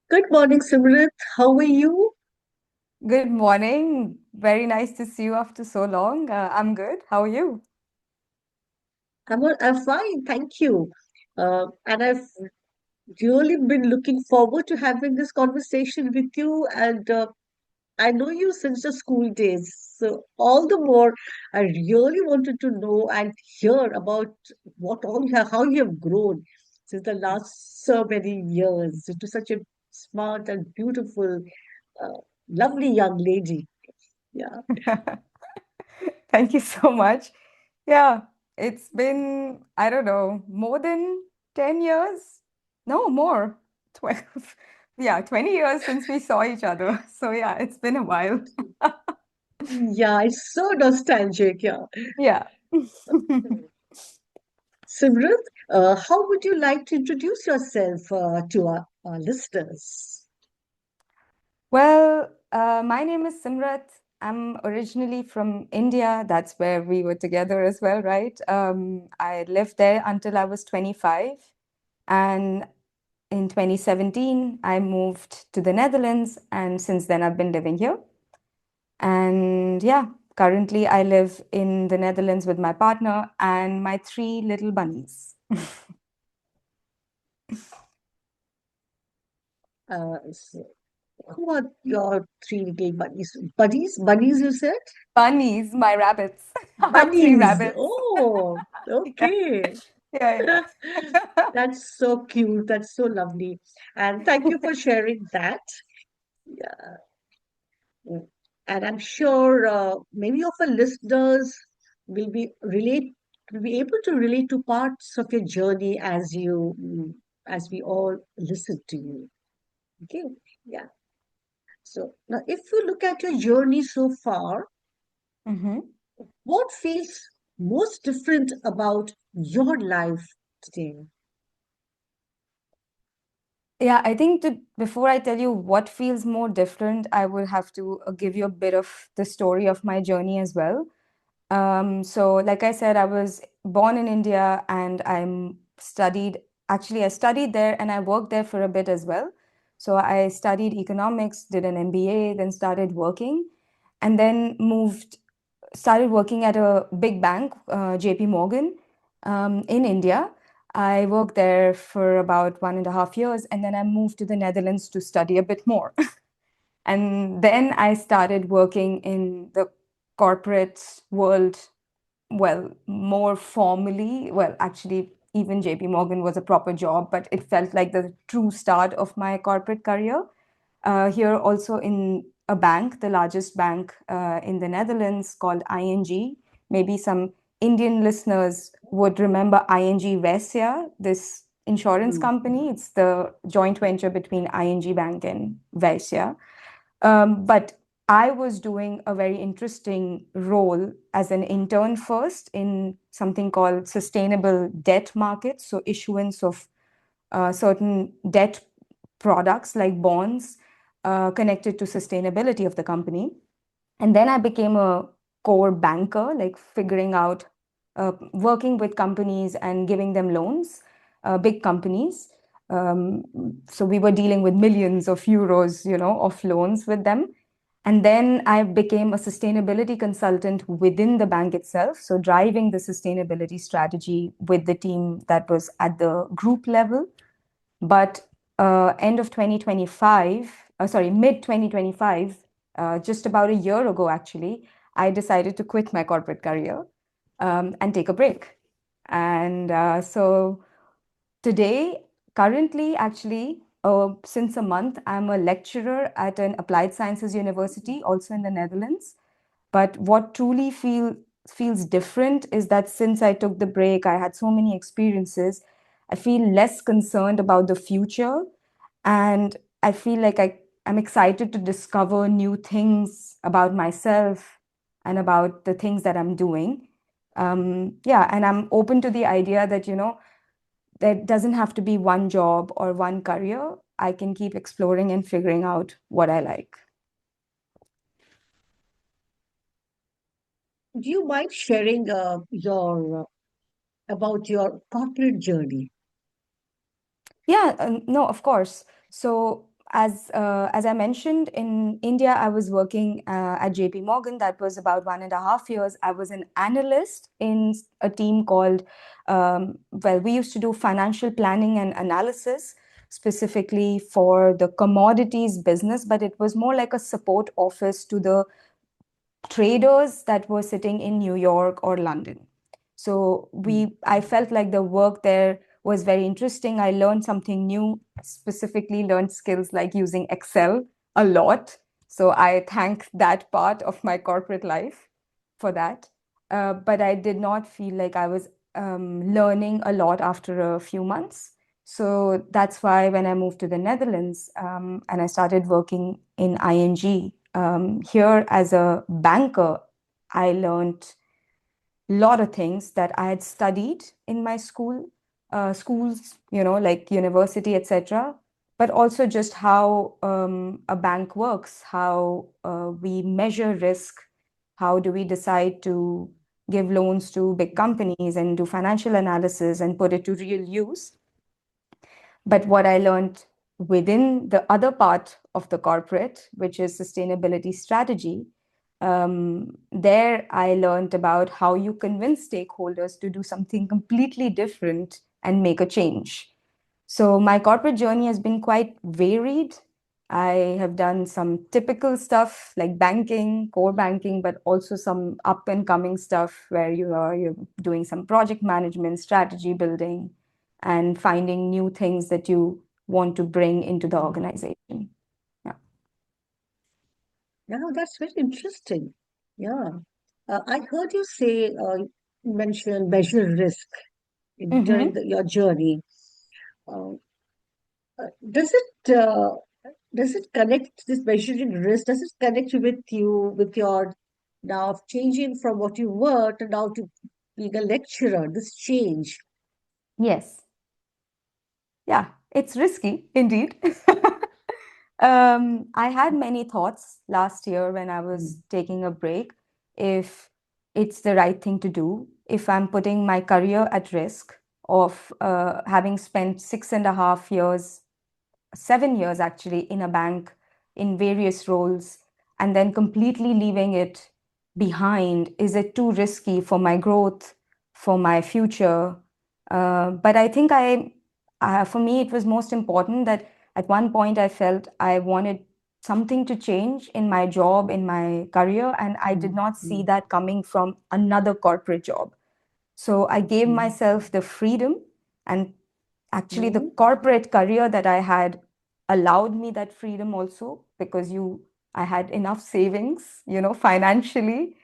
Good morning, Simrat. How are you? Good morning. Very nice to see you after so long. I'm good. How are you? I'm fine, thank you. And I've really been looking forward to having this conversation with you. And I know you since the school days. So all the more, I really wanted to know and hear about how you have grown since the last so many years into such a smart and beautiful, uh, lovely young lady. Yeah. Thank you so much. Yeah, it's been, I don't know, more than 10 years? No, more. 12. Yeah, 20 years since we saw each other. So yeah, it's been a while. Yeah, it's so nostalgic. Yeah. Yeah. Simran, how would you like to introduce yourself to our listeners? My name is Simrat. I'm originally from India. That's where we were together as well, right? I lived there until I was 25. And in 2017, I moved to the Netherlands. And since then, I've been living here. And yeah, currently I live in the Netherlands with my partner and my three little bunnies. So who are your three little buddies? Buddies? Buddies, you said? Bunnies, my rabbits. I have three Bunnies. rabbits. Oh, Yeah, okay. yeah, yeah. That's so cute. That's so lovely. And thank you for sharing that. Yeah. Mm. And I'm sure many of our listeners will will be able to relate to parts of your journey as we all listen to you. Okay, yeah. So now, if you look at your journey so far, Mhm. what feels most different about your life today? Yeah, I think before I tell you what feels more different, I would have to give you a bit of the story of my journey as well. So, like I said, I was born in India and I studied there and I worked there for a bit as well. So, I studied economics, did an MBA, then started working, and then started working at a big bank, JPMorgan, in India. I worked there for about 1.5 years and then I moved to the Netherlands to study a bit more. And then I started working in the corporate world, well, more formally. Well, actually, even JP Morgan was a proper job, but it felt like the true start of my corporate career. Here, also in a bank, the largest bank in the Netherlands called ING. Maybe some Indian listeners would remember ING Vesya, this insurance Mm, company. It's the joint venture between ING Bank and Vesya. But I was doing a very interesting role as an intern first in something called sustainable debt markets, so issuance of certain debt products like bonds connected to sustainability of the company. And then I became a core banker, like figuring out, working with companies and giving them loans, big companies. Um, so we were dealing with millions of euros, of loans with them. And then I became a sustainability consultant within the bank itself. So driving the sustainability strategy with the team that was at the group level. But end of 2025, mid 2025, just about a year ago, actually, I decided to quit my corporate career and take a break. And so today, currently, actually, since a month, I'm a lecturer at an applied sciences university, also in the Netherlands. But what truly feels different is that since I took the break, I had so many experiences. I feel less concerned about the future, and I feel like I'm excited to discover new things about myself and about the things that I'm doing. Yeah, and I'm open to the idea that, there doesn't have to be one job or one career. I can keep exploring and figuring out what I like. do you mind sharing your about your corporate journey. Yeah, no, of course. So as I mentioned, in India, I was working at JPMorgan. That was about 1.5 years. I was an analyst in a team called, well, we used to do financial planning and analysis specifically for the commodities business, but it was more like a support office to the traders that were sitting in New York or London. So I felt like the work there was very interesting. I learned something new, specifically learned skills like using Excel a lot. So I thank that part of my corporate life for that. But I did not feel like I was learning a lot after a few months. So that's why when I moved to the Netherlands and I started working in ING, here as a banker, I learned a lot of things that I had studied in my schools, like university, etc. But also just how a bank works, how we measure risk, how do we decide to give loans to big companies and do financial analysis and put it to real use. But what I learned within the other part of the corporate, which is sustainability strategy, there I learned about how you convince stakeholders to do something completely different and make a change. So my corporate journey has been quite varied. I have done some typical stuff like banking, core banking, but also some up and coming stuff where you're doing some project management, strategy building, and finding new things that you want to bring into the Mm. organization. Yeah. Yeah, that's very interesting. Yeah. I heard you say, mention measure risk during Mm-hmm. your journey. Uh, does it connect this measuring risk? Does it connect with your now changing from what you were to now to being a lecturer? This change. Yes. Yeah, it's risky indeed. I had many thoughts last year when I was Mm. taking a break, if it's the right thing to do, if I'm putting my career at risk of having spent 6.5 years, 7 years actually, in a bank in various roles, and then completely leaving it behind. Is it too risky for my growth, for my future? But I think for me, it was most important that at one point I felt I wanted something to change in my job, in my career, and I did Mm. not see Mm. that coming from another corporate job. So I gave Mm. myself the freedom, and actually the Mm. corporate career that I had allowed me that freedom also, because I had enough savings, financially.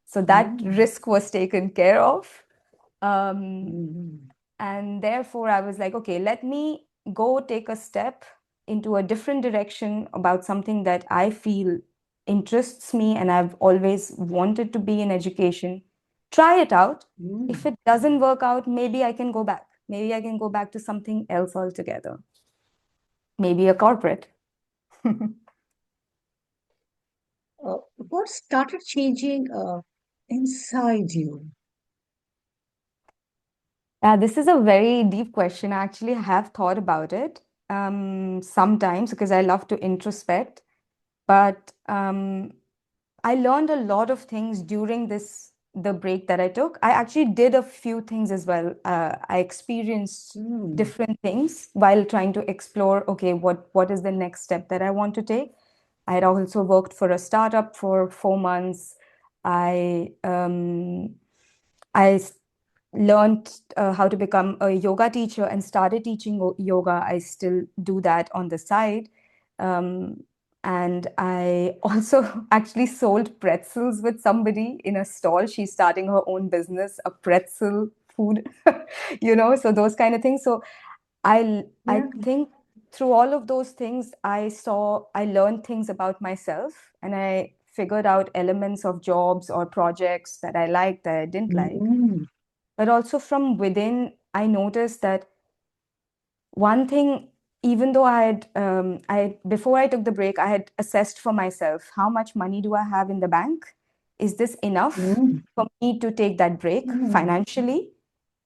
So that Mm. risk was taken care of. Um, Mm. and therefore, I was like, okay, let me go take a step into a different direction about something that I feel interests me and I've always wanted to be in education. Try it out. If Mm. it doesn't work out, maybe I can go back. Maybe I can go back to something else altogether. Maybe a corporate. What started changing inside you? This is a very deep question. Actually, I have thought about it sometimes because I love to introspect. But I learned a lot of things during the break that I took. I actually did a few things as well. I experienced Mm. different things while trying to explore, okay, what is the next step that I want to take. I had also worked for a startup for 4 months. I I learned how to become a yoga teacher and started teaching yoga. I still do that on the side. Um, and I also actually sold pretzels with somebody in a stall. She's starting her own business, a pretzel food, so those kind of things. So I Yeah. think through all of those things, I learned things about myself, and I figured out elements of jobs or projects that I liked, that I didn't like. Mm. But also from within, I noticed that one thing, even though before I took the break, I had assessed for myself, how much money do I have in the bank? Is this enough Mm. for me to take that break Mm. financially?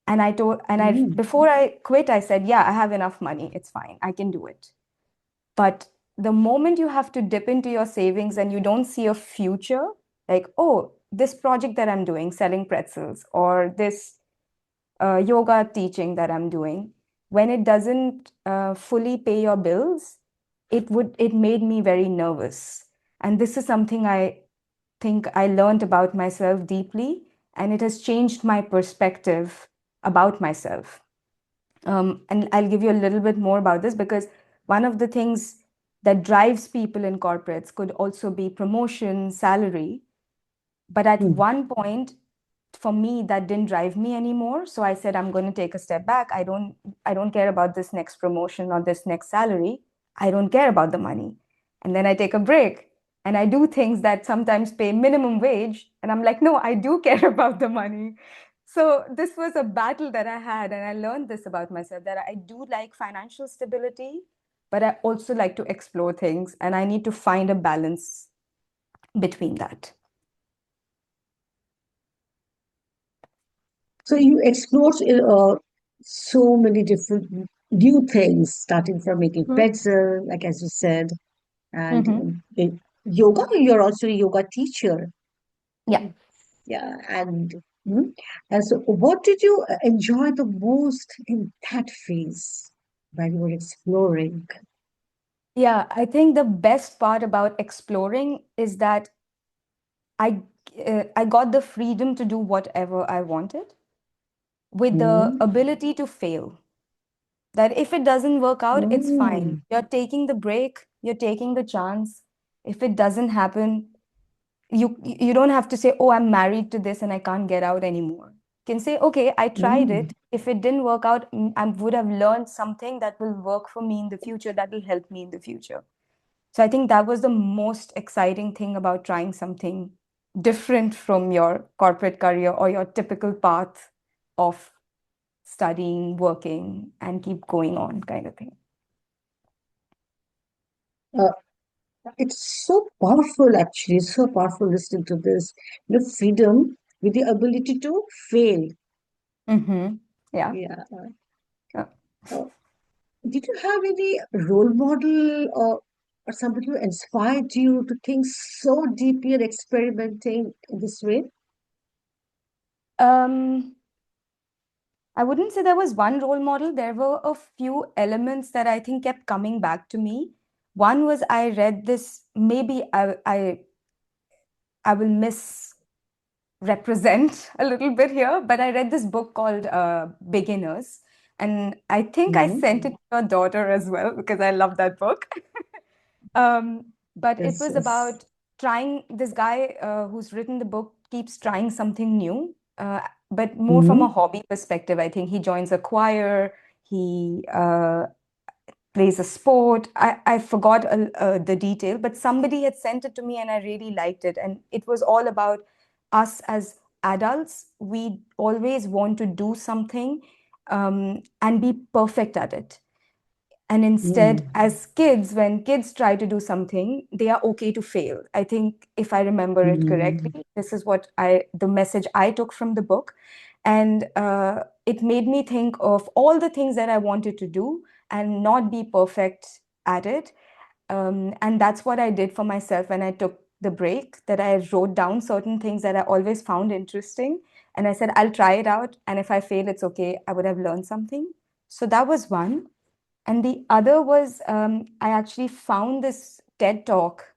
And I told, and I, Mm. before I quit, I said, yeah, I have enough money. It's fine. I can do it. But the moment you have to dip into your savings and you don't see a future, like, oh, this project that I'm doing, selling pretzels, or this yoga teaching that I'm doing, when it doesn't fully pay your bills, it made me very nervous. And this is something I think I learned about myself deeply, and it has changed my perspective about myself. And I'll give you a little bit more about this because one of the things that drives people in corporates could also be promotion, salary. But at Mm. one point, for me, that didn't drive me anymore. So I said, I'm going to take a step back. I don't care about this next promotion or this next salary. I don't care about the money. And then I take a break and I do things that sometimes pay minimum wage. And I'm like, no, I do care about the money. So this was a battle that I had. And I learned this about myself that I do like financial stability, but I also like to explore things. And I need to find a balance between that. So you explored so many different new things, starting from making pretzel, like as you said, and Mm-hmm. yoga. You're also a yoga teacher. Yeah. Yeah, mhm. And so, what did you enjoy the most in that phase while you were exploring? Yeah, I think the best part about exploring is that I I got the freedom to do whatever I wanted with the Mm. ability to fail. That if it doesn't work out, it's fine. Mm. You're taking the break, you're taking the chance. If it doesn't happen, you don't have to say, "Oh, I'm married to this and I can't get out anymore." You can say, "Okay, I tried Mm. it. If it didn't work out, I would have learned something that will work for me in the future, that will help me in the future." So I think that was the most exciting thing about trying something different from your corporate career or your typical path of studying, working, and keep going on kind of thing. Uh, it's so powerful, actually. It's so powerful listening to this. The freedom with the ability to fail. Mm-hmm. Yeah. Yeah. Yeah. Uh, did you have any role model or somebody who inspired you to think so deeply and experimenting in this way? Um, I wouldn't say there was one role model. There were a few elements that I think kept coming back to me. One was I read this, maybe I will misrepresent a little bit here, but I read this book called Beginners. And I think I Mhm. sent it to your daughter as well because I love that book. But it Yes, was yes. about trying, this guy who's written the book keeps trying something new, but more from a Mhm. hobby perspective. I think he joins a choir, he plays a sport. I forgot the detail, but somebody had sent it to me and I really liked it. And it was all about us as adults. We always want to do something and be perfect at it. And instead, Mm. as kids, when kids try to do something, they are okay to fail. I think if I remember it Mm. correctly, this is the message I took from the book. And it made me think of all the things that I wanted to do and not be perfect at it. And that's what I did for myself when I took the break, that I wrote down certain things that I always found interesting. And I said, I'll try it out. And if I fail, it's okay. I would have learned something. So that was one. And the other was I actually found this TED talk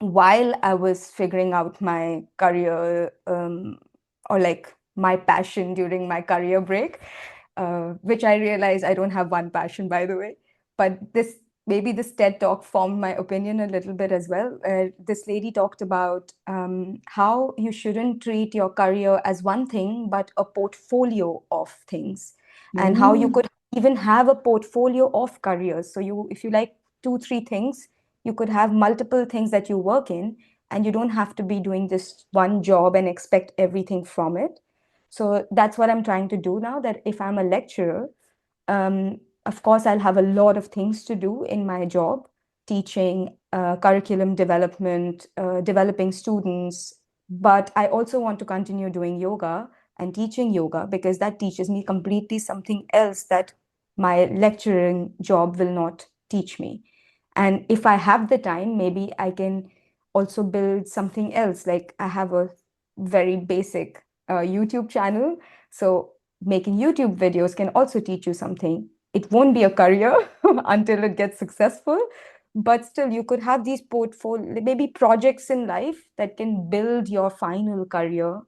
while I was figuring out my career or like my passion during my career break, which I realized I don't have one passion, by the way. But maybe this TED talk formed my opinion a little bit as well. This lady talked about how you shouldn't treat your career as one thing, but a portfolio of things, and how you Mm. could even have a portfolio of careers. So if you like two, three things, you could have multiple things that you work in, and you don't have to be doing this one job and expect everything from it. So that's what I'm trying to do now. That if I'm a lecturer, of course, I'll have a lot of things to do in my job, teaching, curriculum development, developing students. But I also want to continue doing yoga and teaching yoga, because that teaches me completely something else that my lecturing job will not teach me. And if I have the time, maybe I can also build something else. Like I have a very basic YouTube channel. So making YouTube videos can also teach you something. It won't be a career until it gets successful, but still you could have these portfolio, maybe projects in life that can build your final career.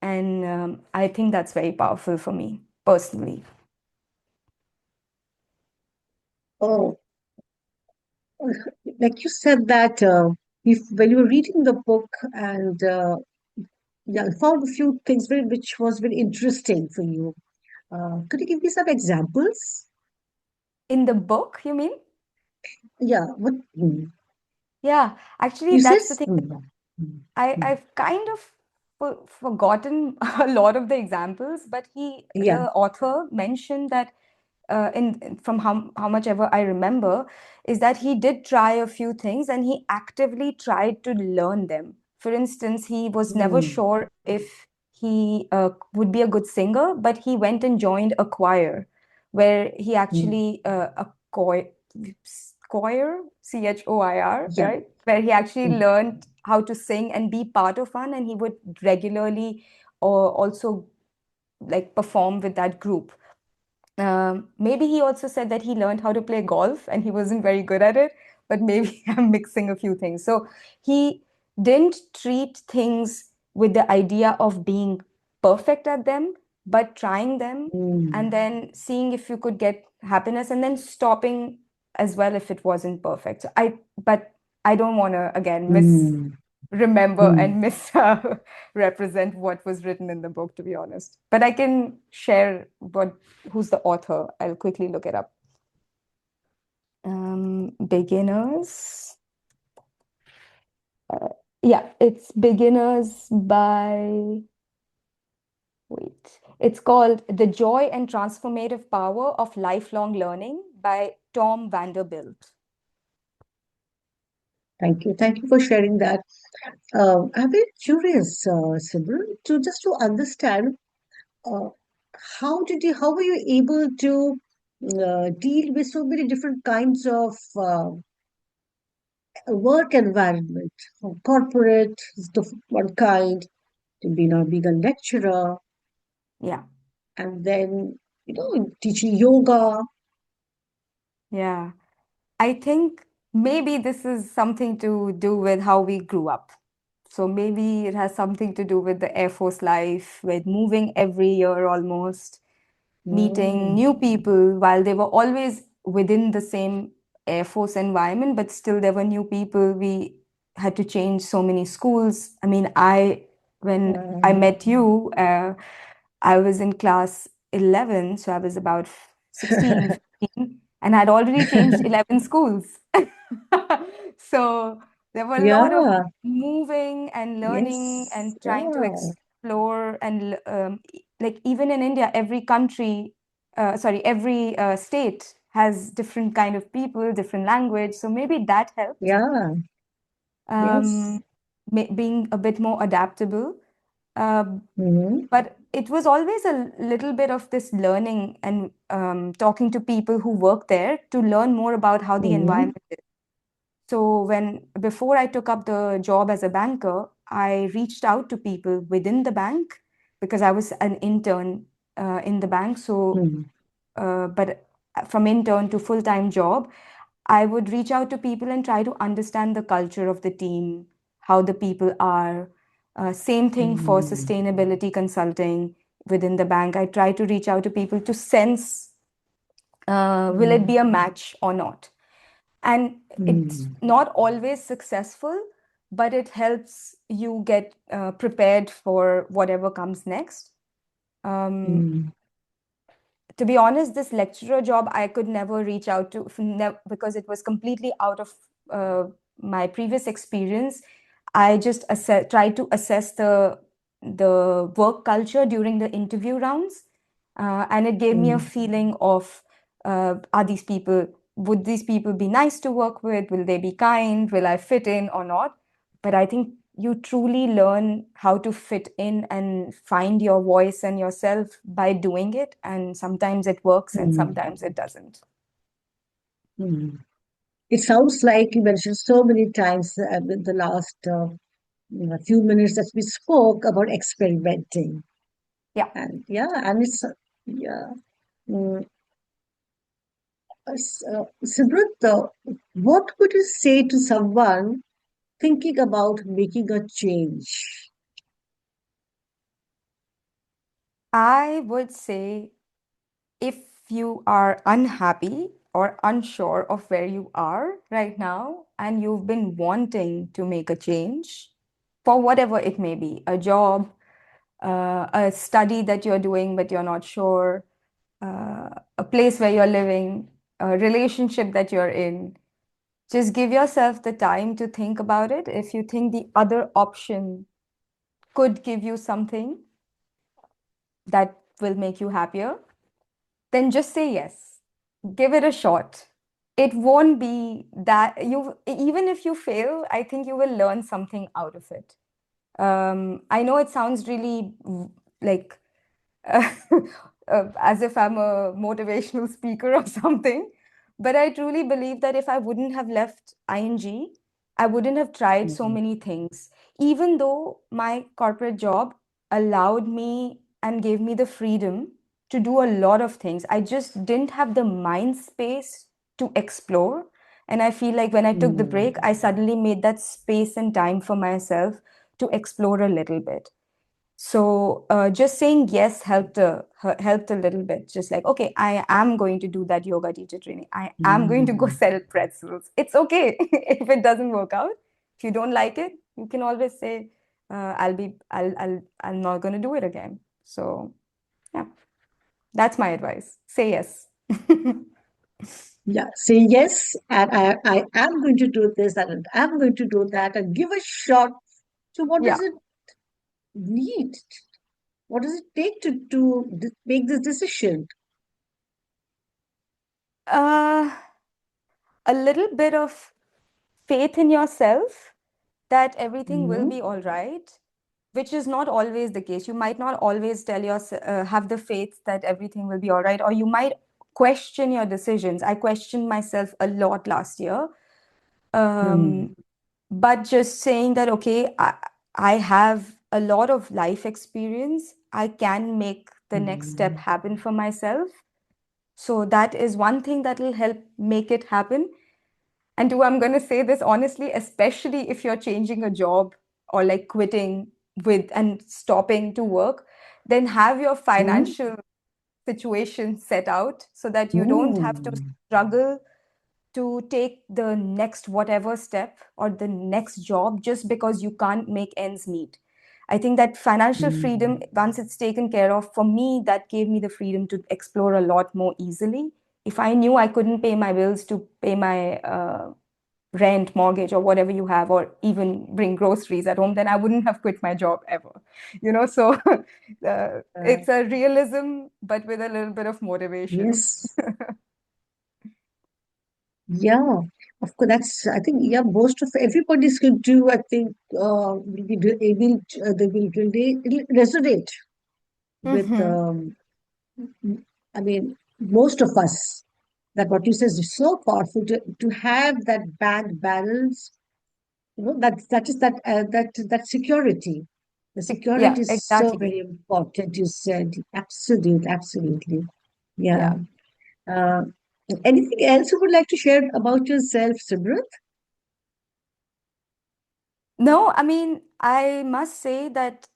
And I think that's very powerful for me personally. Oh, like you said that if when you were reading the book and yeah, I found a few things which was very interesting for you. Could you give me some examples? In the book, you mean? Yeah, what Yeah, actually, you said? that's the thing. Mm, mm. I've kind of forgotten a lot of the examples, but Yeah. the author mentioned that from how much ever I remember, is that he did try a few things and he actively tried to learn them. For instance, he was never Mm, sure if he would be a good singer, but he went and joined a choir where he mm. actually a choir, choir, Yeah. right? Where he actually Mm, learned how to sing and be part of one, and he would regularly also like perform with that group. Maybe he also said that he learned how to play golf and he wasn't very good at it, but maybe I'm mixing a few things. So he didn't treat things with the idea of being perfect at them, but trying them mm, and then seeing if you could get happiness and then stopping as well if it wasn't perfect. But I don't want to again mm, remember mm. and represent what was written in the book, to be honest. But I can share who's the author. I'll quickly look it up. Beginners. Yeah, it's Beginners by, wait. It's called The Joy and Transformative Power of Lifelong Learning by Tom Vanderbilt. Thank you. Thank you for sharing that. I'm very curious, Simran, to just to understand uh, how were you able to deal with so many different kinds of work environment, from corporate is the one kind, to being a lecturer, Yeah, and then teaching yoga. yeah. I think maybe this is something to do with how we grew up. So maybe it has something to do with the Air Force life, with moving every year almost, meeting Mm, new people while they were always within the same Air Force environment, but still there were new people. We had to change so many schools. I mean, when I mm, met you, I was in class 11, so I was about 16, 15, and I'd already changed 11 schools. So there were a lot of yeah, moving and learning yes, and trying to yeah, explore. And like even in India, every country, sorry, every state has different kind of people, different language. So maybe that helped. yeah, yes. Um, Being a bit more adaptable. Uh, Mm-hmm, but it was always a little bit of this learning and talking to people who work there to learn more about how the mm-hmm, environment is. So before I took up the job as a banker, I reached out to people within the bank because I was an intern in the bank. But from intern to full-time job, I would reach out to people and try to understand the culture of the team, how the people are. Same thing for mm-hmm, sustainability consulting within the bank. I try to reach out to people to sense will it mm-hmm, be a match or not. And it's mm-hmm, not always successful, but it helps you get prepared for whatever comes next. Um, mm-hmm, to be honest, this lecturer job I could never reach out to because it was completely out of uh, my previous experience. I just tried to assess the work culture during the interview rounds, and it gave me a feeling of are these people would these people be nice to work with? Will they be kind? Will I fit in or not? But I think you truly learn how to fit in and find your voice and yourself by doing it. And sometimes it works and mm, sometimes it doesn't. mm. It sounds like you mentioned so many times in the last few minutes that we spoke about experimenting. Yeah. And yeah, and it's, yeah. Mm, Simrat, what would you say to someone thinking about making a change? I would say if you are unhappy or unsure of where you are right now and you've been wanting to make a change for whatever it may be, a job, a study that you're doing but you're not sure, a place where you're living, a relationship that you're in, just give yourself the time to think about it. If you think the other option could give you something that will make you happier, then just say yes. Give it a shot. It won't be that you, even if you fail, I think you will learn something out of it. I know it sounds really like uh, as if I'm a motivational speaker or something. But I truly believe that if I wouldn't have left ING, I wouldn't have tried so Mm, many things. Even though my corporate job allowed me and gave me the freedom to do a lot of things, I just didn't have the mind space to explore. And I feel like when I took the mm, break, I suddenly made that space and time for myself to explore a little bit. So just saying yes helped a little bit. Just like, okay, I am going to do that yoga teacher training. I am going to go mm. sell pretzels. It's okay if it doesn't work out. If you don't like it, you can always say, I'm not going to do it again. So yeah, that's my advice. Say yes. Yeah, say yes, and I am going to do this and I'm going to do that and give a shot. So, what does Yeah. it need? What does it take to make this decision? Uh, a little bit of faith in yourself that everything will Mm, be all right, which is not always the case. You might not always have the faith that everything will be all right, or you might question your decisions. I questioned myself a lot last year. mm, Um, but just saying that, okay, I have a lot of life experience. I can make the next step mm, happen for myself. So that is one thing that will help make it happen. And two, I'm going to say this honestly, especially if you're changing a job or like quitting with and stopping to work, then have your mm, financial situation set out so that you don't have to mm, struggle to take the next whatever step or the next job just because you can't make ends meet. I think that financial freedom, mm, once it's taken care of, for me, that gave me the freedom to explore a lot more easily. If I knew I couldn't pay my bills to pay my rent, mortgage, or whatever you have, or even bring groceries at home, then I wouldn't have quit my job ever. So uh, it's a realism, but with a little bit of motivation. yes. Yeah, of course. I think, yeah, most of everybody's going to, I think, will be able, they will really resonate with, Hmm. I mean, most of us, that what you said is so powerful to have that bank balance, that is that security. The Yeah, security is so exactly. very important, you said. Absolutely. Yeah. Yeah. Uh, Anything else you would like to share about yourself, Subrat? No, I mean, I must say that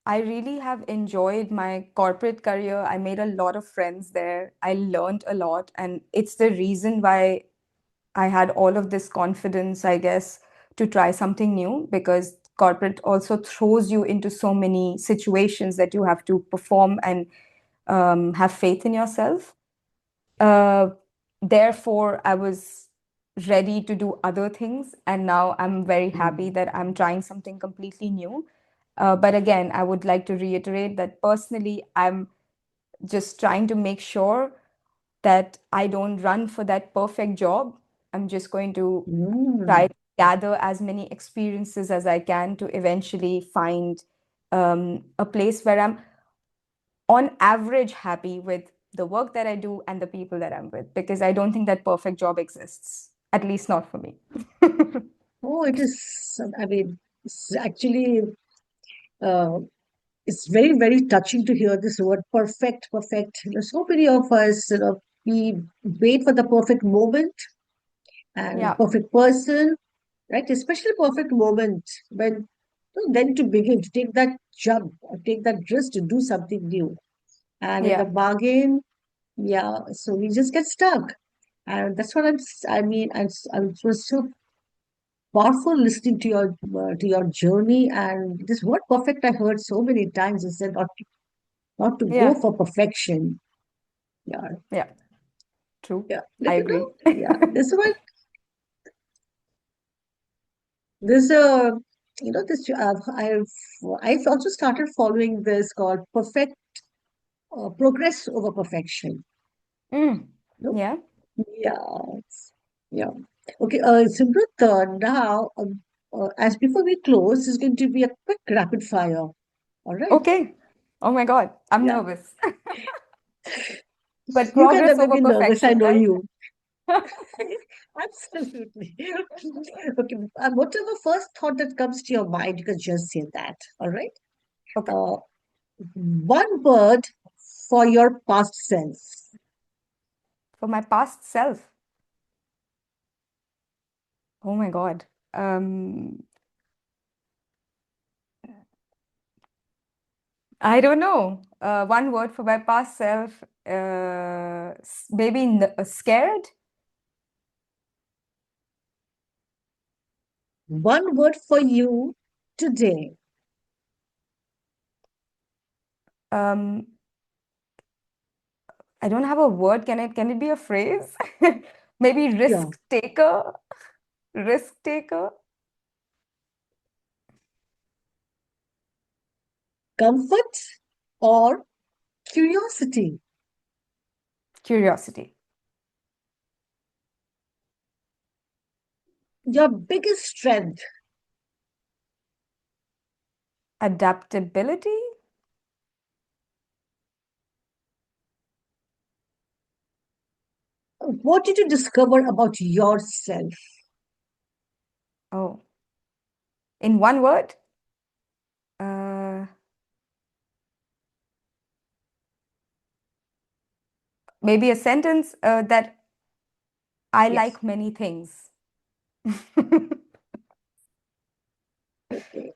I really have enjoyed my corporate career. I made a lot of friends there. I learned a lot, and it's the reason why I had all of this confidence, I guess, to try something new because corporate also throws you into so many situations that you have to perform and have faith in yourself. Uh, Therefore, I was ready to do other things. And now I'm very happy Mm, that I'm trying something completely new. But again, I would like to reiterate that personally, I'm just trying to make sure that I don't run for that perfect job. I'm just going to try mm, gather as many experiences as I can to eventually find a place where I'm on average happy with the work that I do and the people that I'm with, because I don't think that perfect job exists, at least not for me. Oh, it is, I mean, it's actually, uh, it's very, very touching to hear this word perfect, perfect. So many of us, we wait for the perfect moment and Yeah, perfect person, right? Especially perfect moment when then to begin to take that jump or take that risk to do something new. And in the yeah, bargain, yeah, so we just get stuck. And that's what I mean, I'm so powerful listening to your journey. And this word perfect I heard so many times. Is said not to go yeah, for perfection. Yeah, yeah, true. yeah. I Like agree. yeah. This one, this this I've also started following this called perfect progress over perfection. Mm, No, yeah. yeah, yeah. Okay, Simrat. Now, as before we close, this is going to be a quick rapid fire. All right. Okay. Oh my God, I'm Yeah. nervous. But You can progress never over be nervous. I perfection, know right? you. Absolutely. Okay. Whatever first thought that comes to your mind, you can just say that. All right. Okay. Uh, one word for your past self. For my past self. Oh my God. Um, I don't know. One word for my past self. Maybe scared. One word for you today. Um, I don't have a word. Can it be a phrase? Maybe Yeah. risk taker. Risk taker. Comfort or curiosity. Curiosity. Your biggest strength. Adaptability. What did you discover about yourself? Oh, in one word. Uh, Maybe a sentence that I Yes. like many things. Okay.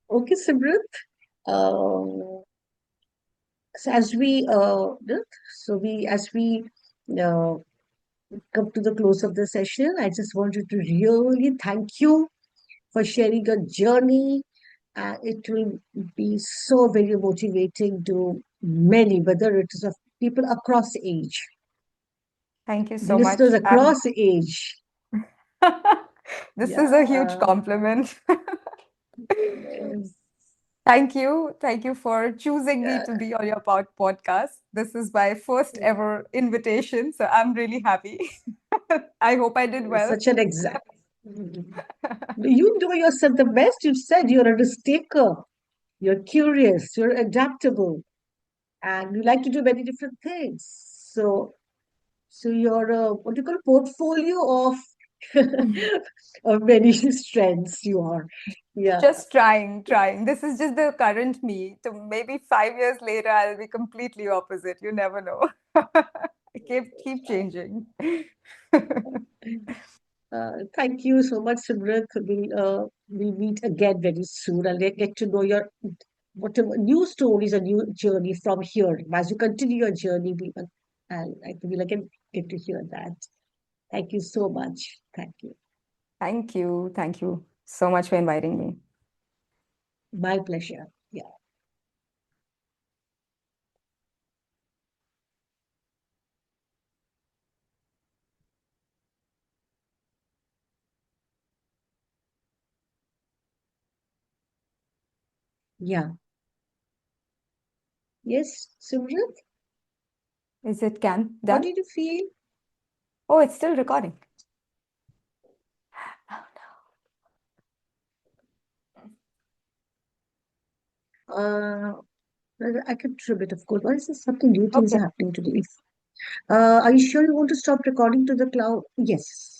Okay, Simrat. Um, so as we as we uh, come to the close of the session, I just wanted to really thank you for sharing your journey. It will be so very motivating to many, whether it is of people across age, Thank you the so listeners much. across age. This is a huge Yeah. compliment. Yes. Thank you. Thank you for choosing me Yeah. to be on your podcast. This is my first ever invitation, so I'm really happy. I hope I did well. Such an exact. You do yourself the best. You've said you're a risk taker. You're curious. You're adaptable, and you like to do many different things. So you're a what do you call portfolio of of many strengths. You are, yeah. Just trying. This is just the current me. So maybe 5 years later, I'll be completely opposite. You never know. I keep changing. Thank you so much, Simrat. We'll meet again very soon. I'll get to know your whatever new stories and new journey from here. As you continue your journey, and I will again get to hear that. Thank you so much. Thank you. Thank you. Thank you so much for inviting me. My pleasure. Yeah. Yeah. Yes, Simrat, Is it can how done? did you feel? Oh, it's still recording. Uh, I can trim it, of course. Why is there something new things Okay. are happening today? Are you sure you want to stop recording to the cloud? Yes.